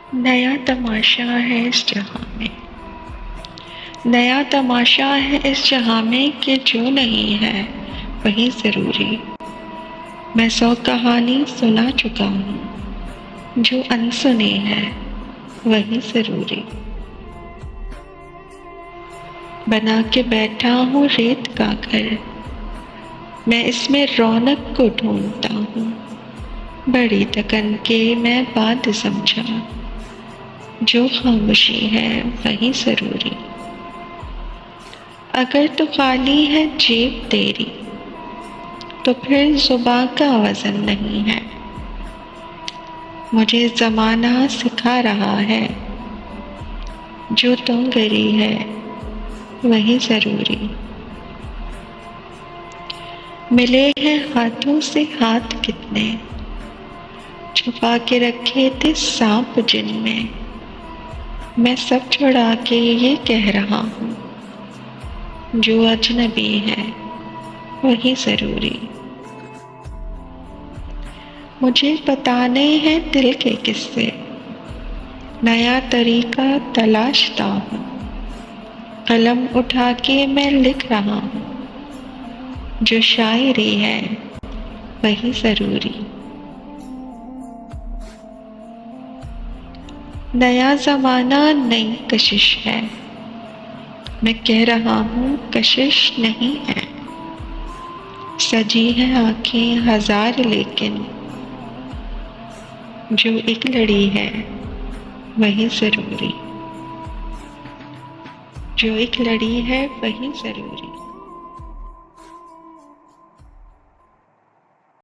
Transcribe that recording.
नया तमाशा है इस जहाँ में, नया तमाशा है इस जहाँ में कि जो नहीं है वही ज़रूरी। मैं 100 कहानी सुना चुका हूँ, जो अनसुनी है वही ज़रूरी। बना के बैठा हूँ रेत का घर, मैं इसमें रौनक को ढूंढता हूँ। बड़ी थकन के मैं बात समझा, जो खामोशी है वही ज़रूरी। अगर तो खाली है जेब तेरी, तो फिर ज़ुबां का वज़न नहीं है। मुझे ज़माना सिखा रहा है, जो तुम गरी है वही ज़रूरी। मिले हैं हाथों से हाथ कितने, छुपा के रखे थे सांप जिनमें। मैं सब छुड़ा के ये कह रहा हूँ, जो अजनबी है वही ज़रूरी। मुझे बताने हैं दिल के किस्से, नया तरीका तलाशता हूँ। कलम उठा के मैं लिख रहा हूँ, जो शायरी है वही ज़रूरी। नया ज़माना नई कशिश है, मैं कह रहा हूँ कशिश नहीं है। सजी है आँखें हजार लेकिन, जो एक लड़ी है वही ज़रूरी। जो एक लड़ी है वही ज़रूरी।